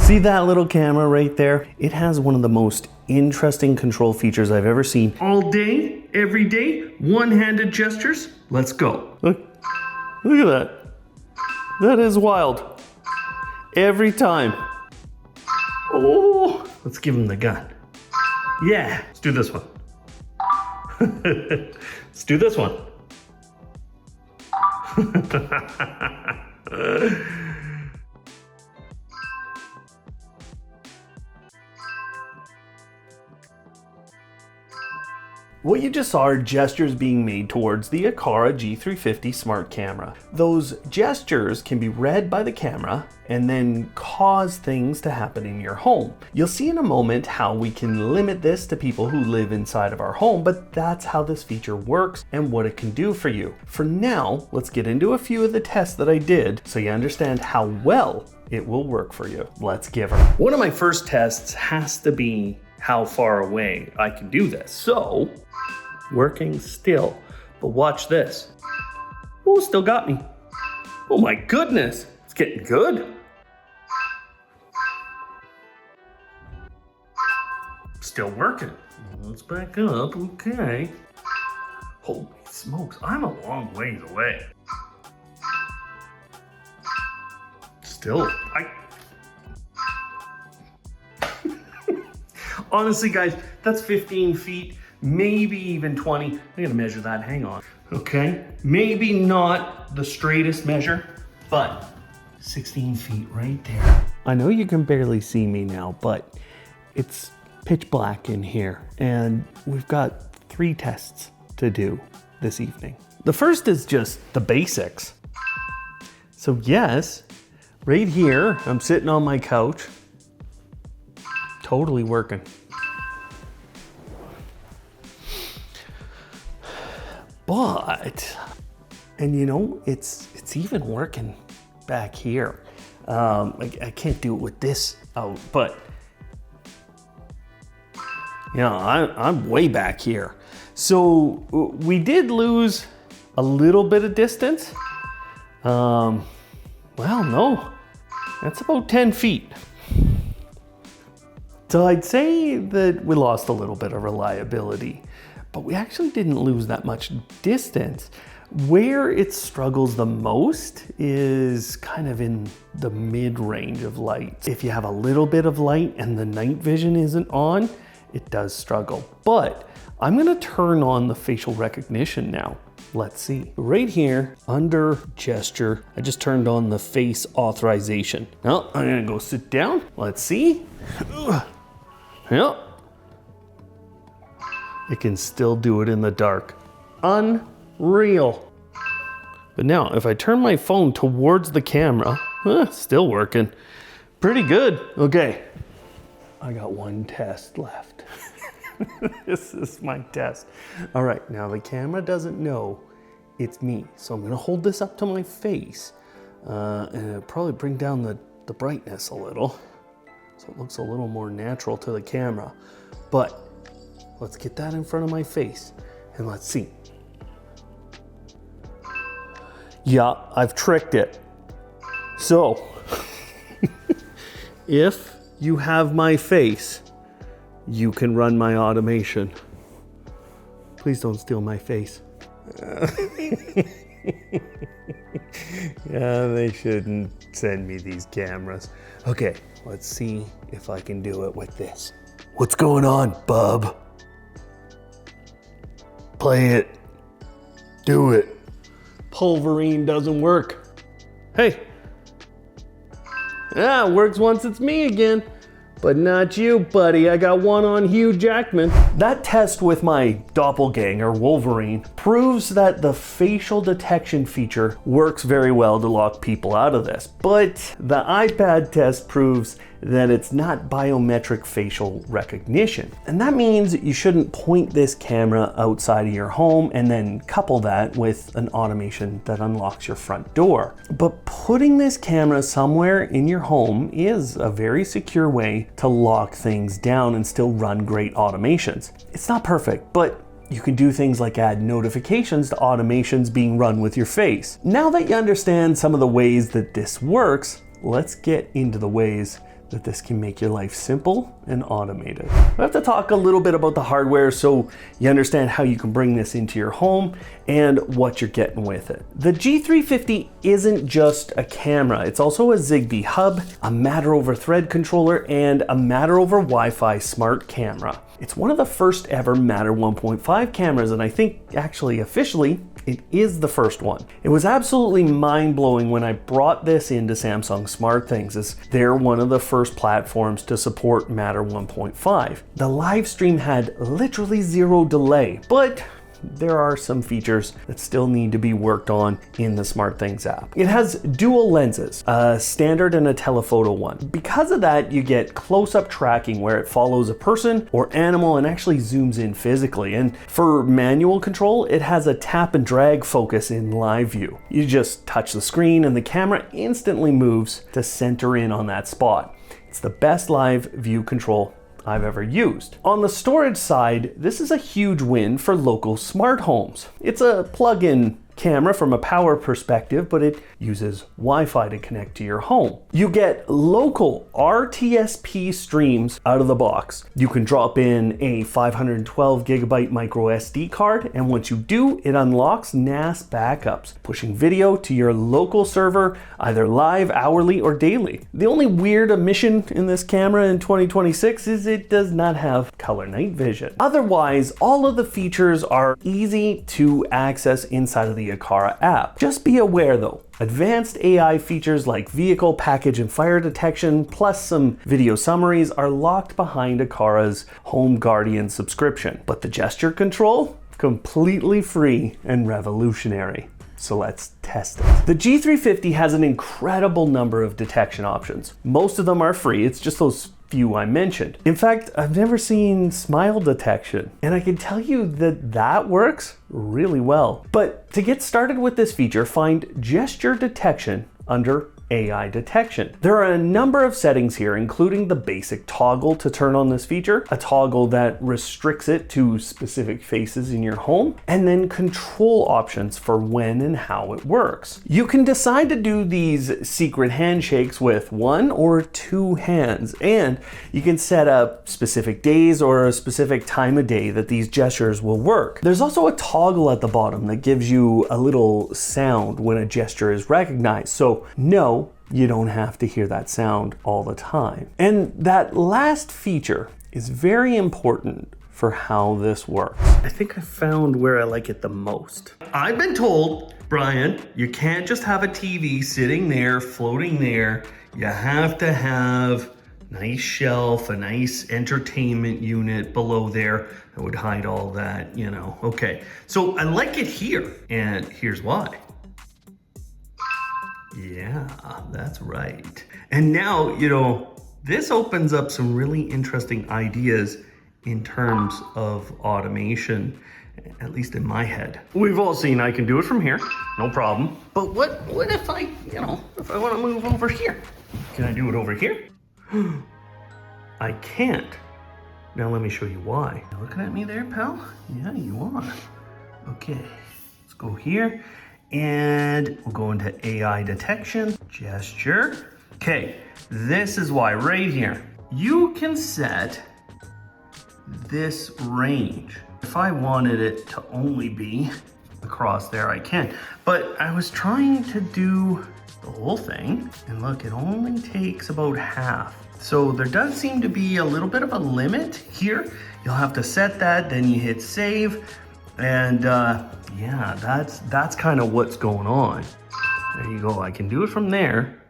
See that little camera right there? It has one of the most interesting control features I've ever seen. All day, every day, one-handed gestures. Let's go. Look at that. That is wild. Every time. Oh, let's give him the gun. Yeah, let's do this one. Let's do this one. What you just saw are gestures being made towards the Aqara G350 smart camera. Those gestures can be read by the camera and then cause things to happen in your home. You'll see in a moment how we can limit this to people who live inside of our home, but that's how this feature works and what it can do for you. For now, let's get into a few of the tests that I did so you understand how well it will work for you. Let's give her. One of my first tests has to be how far away I can do this. So, working still, but watch this. Oh, still got me. Oh my goodness, it's getting good. Still working. Let's back up, okay. Holy smokes, I'm a long ways away. Still, honestly guys, that's 15 feet. Maybe even 20. I gotta measure that, hang on. Okay, maybe not the straightest measure, but 16 feet right there. I know you can barely see me now, but it's pitch black in here, and we've got 3 tests to do this evening. The first is just the basics. So yes, right here, I'm sitting on my couch, totally working. But, and you know, it's even working back here. I can't do it with this out, but yeah, I'm way back here. So we did lose a little bit of distance. Well, no, that's about 10 feet. So I'd say that we lost a little bit of reliability. But we actually didn't lose that much distance. Where it struggles the most is kind of in the mid-range of light. If you have a little bit of light and the night vision isn't on, it does struggle. But I'm gonna turn on the facial recognition now. Let's see. Right here, under gesture, I just turned on the face authorization. Now, I'm gonna go sit down. Let's see. Yep. It can still do it in the dark. Unreal. But now, if I turn my phone towards the camera, still working. Pretty good. Okay, I got one test left. This is my test. All right, now the camera doesn't know it's me. So I'm gonna hold this up to my face and it'll probably bring down the brightness a little so it looks a little more natural to the camera. But let's get that in front of my face and let's see. Yeah, I've tricked it. So, if you have my face, you can run my automation. Please don't steal my face. Yeah, they shouldn't send me these cameras. Okay, let's see if I can do it with this. What's going on, bub? Play it. Do it. Pulverine doesn't work. Hey. Ah, works once it's me again. But not you, buddy. I got one on Hugh Jackman. That test with my doppelganger, Wolverine, proves that the facial detection feature works very well to lock people out of this. But the iPad test proves that it's not biometric facial recognition. And that means you shouldn't point this camera outside of your home and then couple that with an automation that unlocks your front door. But putting this camera somewhere in your home is a very secure way to lock things down and still run great automations. It's not perfect, but you can do things like add notifications to automations being run with your face. Now that you understand some of the ways that this works, let's get into the ways that this can make your life simple and automated. I have to talk a little bit about the hardware so you understand how you can bring this into your home and what you're getting with it. The G350 isn't just a camera, it's also a Zigbee hub, a Matter over Thread controller, and a Matter over Wi-Fi smart camera. It's one of the first ever Matter 1.5 cameras, and I think actually officially it is the first one. It was absolutely mind-blowing when I brought this into Samsung SmartThings, as they're one of the first platforms to support Matter 1.5. The live stream had literally zero delay, but there are some features that still need to be worked on in the SmartThings app. It has dual lenses, a standard and a telephoto one. Because of that, you get close-up tracking where it follows a person or animal and actually zooms in physically. And for manual control, it has a tap and drag focus in live view. You just touch the screen and the camera instantly moves to center in on that spot. It's the best live view control I've ever used. On the storage side, this is a huge win for local smart homes. It's a plug-in camera from a power perspective, but it uses Wi-Fi to connect to your home. You get local RTSP streams out of the box. You can drop in a 512 gigabyte micro SD card, and once you do, it unlocks NAS backups, pushing video to your local server, either live, hourly, or daily. The only weird omission in this camera in 2026 is it does not have color night vision. Otherwise, all of the features are easy to access inside of the Aqara app. Just be aware though, advanced AI features like vehicle, package, and fire detection, plus some video summaries, are locked behind Aqara's Home Guardian subscription. But the gesture control, completely free and revolutionary. So let's test it. The G350 has an incredible number of detection options. Most of them are free, it's just those few I mentioned. In fact, I've never seen smile detection, and I can tell you that that works really well. But to get started with this feature, find gesture detection under AI detection. There are a number of settings here, including the basic toggle to turn on this feature, a toggle that restricts it to specific faces in your home, and then control options for when and how it works. You can decide to do these secret handshakes with 1 or 2 hands, and you can set up specific days or a specific time of day that these gestures will work. There's also a toggle at the bottom that gives you a little sound when a gesture is recognized, so no, you don't have to hear that sound all the time. And that last feature is very important for how this works. I think I found where I like it the most. I've been told, Brian, you can't just have a TV sitting there, floating there. You have to have a nice shelf, a nice entertainment unit below there that would hide all that, you know. Okay, so I like it here, and here's why. Yeah, that's right. And now, you know, this opens up some really interesting ideas in terms of automation, at least in my head. We've all seen I can do it from here, no problem. But what if I, you know, if I want to move over here? Can I do it over here? I can't. Now let me show you why. You looking at me there, pal? Yeah, you are. Okay, let's go here. And we'll go into AI detection, gesture. Okay, this is why right here. You can set this range. If I wanted it to only be across there, I can. But I was trying to do the whole thing, and look, it only takes about half. So there does seem to be a little bit of a limit here. You'll have to set that, then you hit save. And yeah, that's kind of what's going on. There you go, I can do it from there.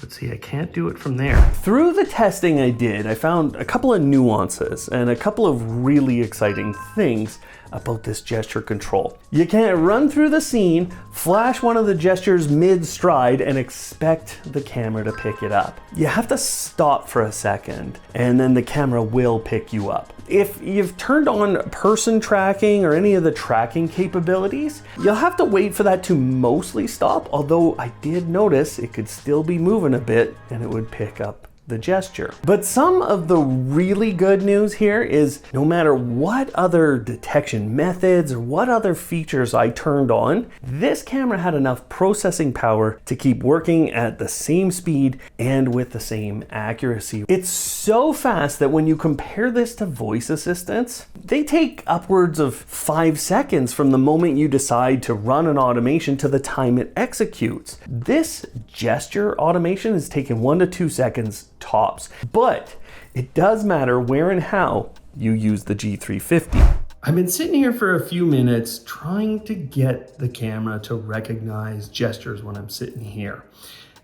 But see, I can't do it from there. Through the testing I did, I found a couple of nuances and a couple of really exciting things about this gesture control. You can't run through the scene, flash one of the gestures mid-stride, and expect the camera to pick it up. You have to stop for a second, and then the camera will pick you up. If you've turned on person tracking or any of the tracking capabilities, you'll have to wait for that to mostly stop, although I did notice it could still be moving a bit and it would pick up the gesture. But some of the really good news here is no matter what other detection methods or what other features I turned on, this camera had enough processing power to keep working at the same speed and with the same accuracy. It's so fast that when you compare this to voice assistants, they take upwards of 5 seconds from the moment you decide to run an automation to the time it executes. This gesture automation is taking 1 to 2 seconds tops, but it does matter where and how you use the G350. I've been sitting here for a few minutes trying to get the camera to recognize gestures when I'm sitting here,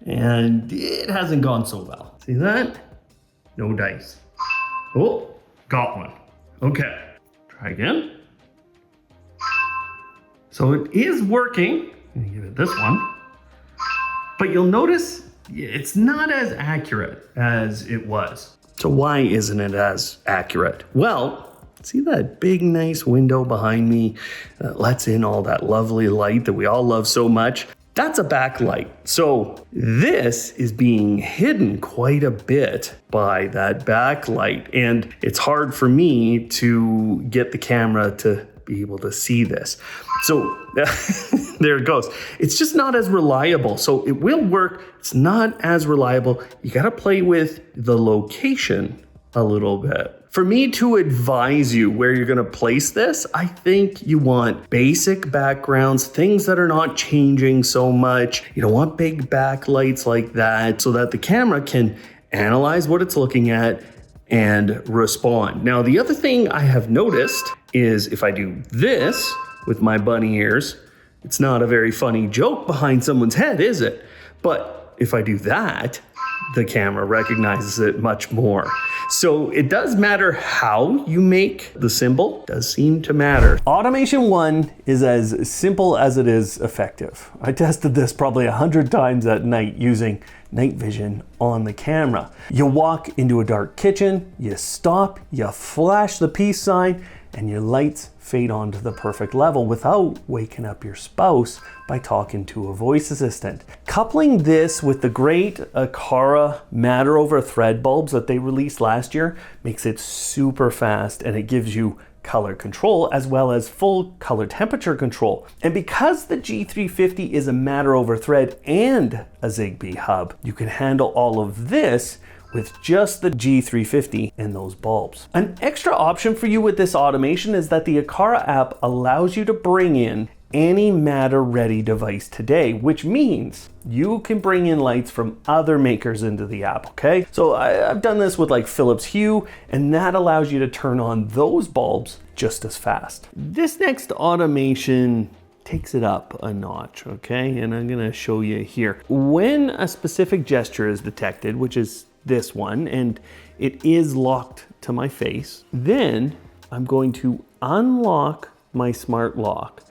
and it hasn't gone so well. See that? No dice. Oh, got one. Okay, try again. So it is working. I'm gonna give it this one, but you'll notice it's not as accurate as it was. So why isn't it as accurate? Well, see that big nice window behind me that lets in all that lovely light that we all love so much? That's a backlight. So this is being hidden quite a bit by that backlight, and it's hard for me to get the camera to be able to see this. So there it goes. It's just not as reliable. So it will work. It's not as reliable. You got to play with the location a little bit. For me to advise you where you're going to place this, I think you want basic backgrounds, things that are not changing so much. You don't want big backlights like that, so that the camera can analyze what it's looking at and respond. Now, the other thing I have noticed is if I do this with my bunny ears, it's not a very funny joke behind someone's head, is it? But if I do that, the camera recognizes it much more. So it does matter how you make the symbol, does seem to matter. Automation 1 is as simple as it is effective. I tested this probably 100 times at night using night vision on the camera. You walk into a dark kitchen, you stop, you flash the peace sign, and your lights fade on to the perfect level without waking up your spouse by talking to a voice assistant. Coupling this with the great Aqara matter over thread bulbs that they released last year makes it super fast, and it gives you color control as well as full color temperature control. And because the G350 is a matter over thread and a Zigbee hub, you can handle all of this with just the G350 and those bulbs. An extra option for you with this automation is that the Aqara app allows you to bring in any matter ready device today, which means you can bring in lights from other makers into the app, okay? So I've done this with like Philips Hue, and that allows you to turn on those bulbs just as fast. This next automation takes it up a notch, okay? And I'm gonna show you here. When a specific gesture is detected, which is this one, and it is locked to my face, then I'm going to unlock my smart lock,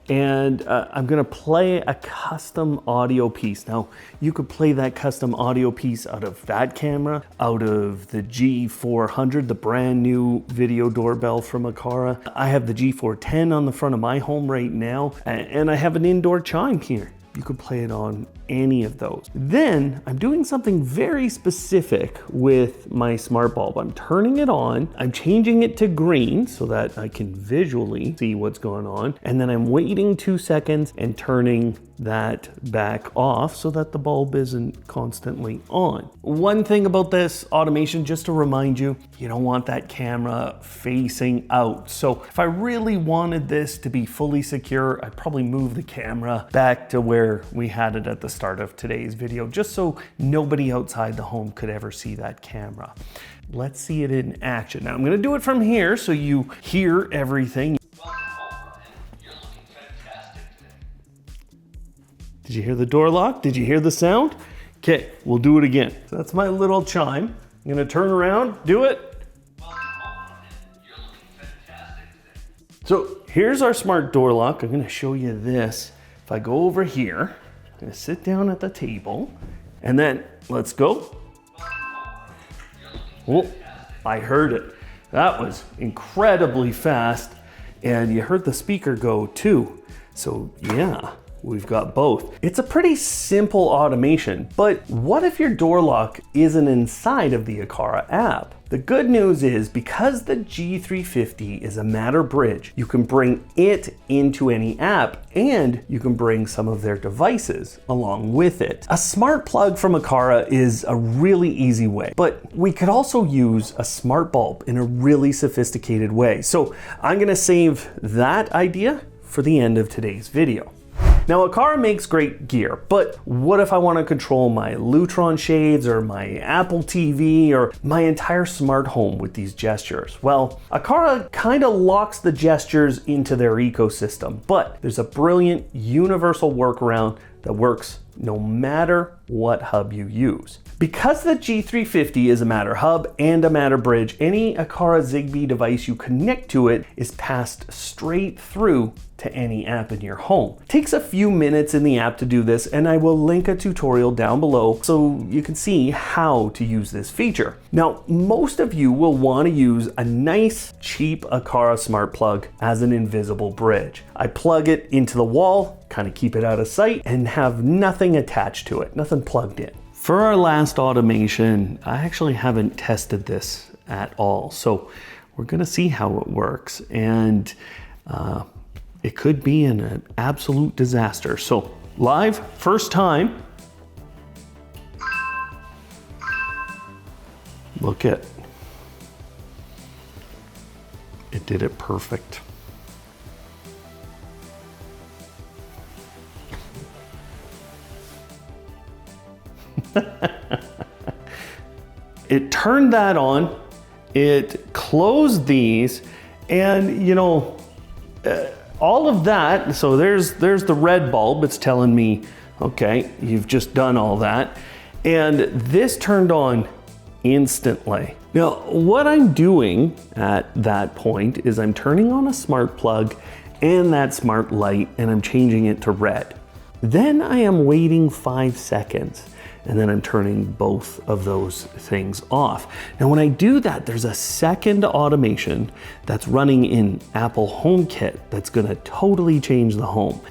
and I'm gonna play a custom audio piece. Now, you could play that custom audio piece out of that camera, out of the G400, the brand new video doorbell from Aqara. I have the G410 on the front of my home right now, and I have an indoor chime here. You could play it on any of those. Then I'm doing something very specific with my smart bulb. I'm turning it on, I'm changing it to green so that I can visually see what's going on. And then I'm waiting 2 seconds and turning that back off so that the bulb isn't constantly on. One thing about this automation, just to remind you, you don't want that camera facing out. So if I really wanted this to be fully secure, I'd probably move the camera back to where we had it at the start of today's video, just so nobody outside the home could ever see that camera. Let's see it in action. Now I'm gonna do it from here so you hear everything. Did you hear the door lock? Did you hear the sound? Okay, we'll do it again. So that's my little chime. I'm gonna turn around, do it. So here's our smart door lock. I'm gonna show you this. If I go over here, I'm gonna sit down at the table, and then let's go. Oh, I heard it. That was incredibly fast, and you heard the speaker go too. So yeah, we've got both. It's a pretty simple automation, but what if your door lock isn't inside of the Aqara app? The good news is, because the G350 is a Matter bridge, you can bring it into any app and you can bring some of their devices along with it. A smart plug from Aqara is a really easy way, but we could also use a smart bulb in a really sophisticated way. So I'm gonna save that idea for the end of today's video. Now, Aqara makes great gear, but what if I want to control my Lutron shades or my Apple TV or my entire smart home with these gestures? Well, Aqara kind of locks the gestures into their ecosystem, but there's a brilliant universal workaround that works no matter what hub you use. Because the G350 is a Matter hub and a Matter bridge, any Aqara Zigbee device you connect to it is passed straight through to any app in your home. It takes a few minutes in the app to do this, and I will link a tutorial down below so you can see how to use this feature. Now, most of you will want to use a nice, cheap Aqara smart plug as an invisible bridge. I plug it into the wall, kind of keep it out of sight, and have nothing attached to it, nothing plugged in. For our last automation, I actually haven't tested this at all, so we're gonna see how it works, and it could be an absolute disaster. So live, first time. Look at it, did it perfect. It turned that on, it closed these, and you know, all of that, so there's the red bulb. It's telling me, okay, you've just done all that. And this turned on instantly. Now, what I'm doing at that point is I'm turning on a smart plug and that smart light, and I'm changing it to red. Then I am waiting 5 seconds, and then I'm turning both of those things off. Now, when I do that, there's a second automation that's running in Apple HomeKit that's gonna totally change the home.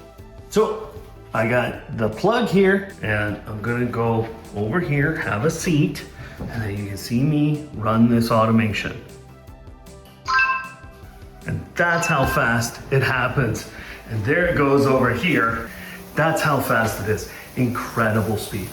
So I got the plug here, and I'm gonna go over here, have a seat, and then you can see me run this automation. And that's how fast it happens. And there it goes over here. That's how fast it is. Incredible speed.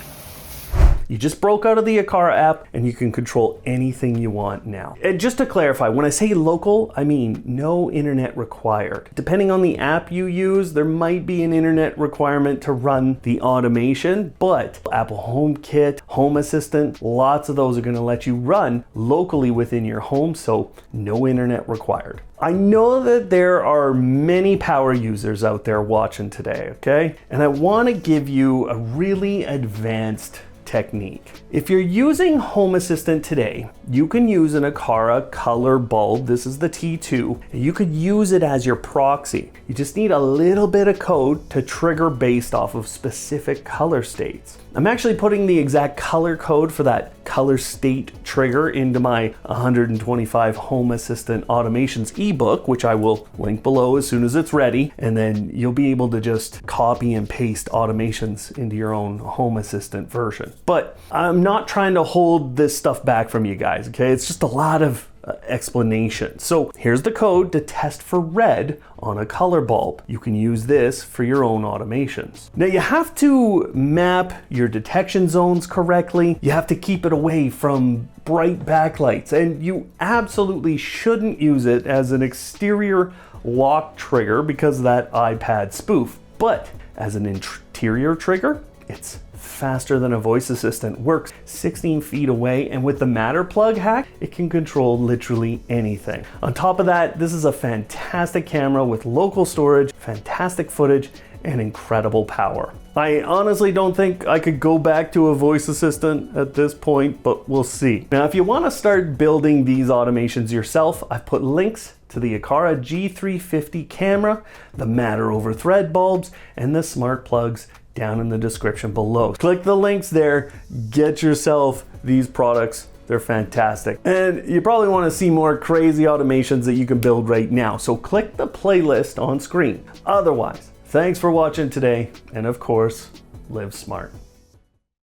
You just broke out of the Aqara app and you can control anything you want now. And just to clarify, when I say local, I mean no internet required. Depending on the app you use, there might be an internet requirement to run the automation, but Apple HomeKit, Home Assistant, lots of those are gonna let you run locally within your home, so no internet required. I know that there are many power users out there watching today, okay? And I wanna give you a really advanced technique. If you're using Home Assistant today, you can use an Aqara color bulb. This is the T2. And you could use it as your proxy. You just need a little bit of code to trigger based off of specific color states. I'm actually putting the exact color code for that color state trigger into my 125 Home Assistant automations ebook, which I will link below as soon as it's ready. And then you'll be able to just copy and paste automations into your own Home Assistant version. But I'm not trying to hold this stuff back from you guys, okay? It's just a lot of explanation. So here's the code to test for red on a color bulb. You can use this for your own automations. Now you have to map your detection zones correctly. You have to keep it away from bright backlights, and you absolutely shouldn't use it as an exterior lock trigger because of that iPad spoof. But as an interior trigger, it's faster than a voice assistant, works 16 feet away, and with the Matter plug hack, it can control literally anything. On top of that, this is a fantastic camera with local storage, fantastic footage, and incredible power. I honestly don't think I could go back to a voice assistant at this point, but we'll see. Now, if you want to start building these automations yourself, I've put links to the Aqara G350 camera, the Matter over thread bulbs, and the smart plugs down in the description below. Click the links there, get yourself these products. They're fantastic. And you probably want to see more crazy automations that you can build right now. So click the playlist on screen. Otherwise, Thanks for watching today, and of course, live smart.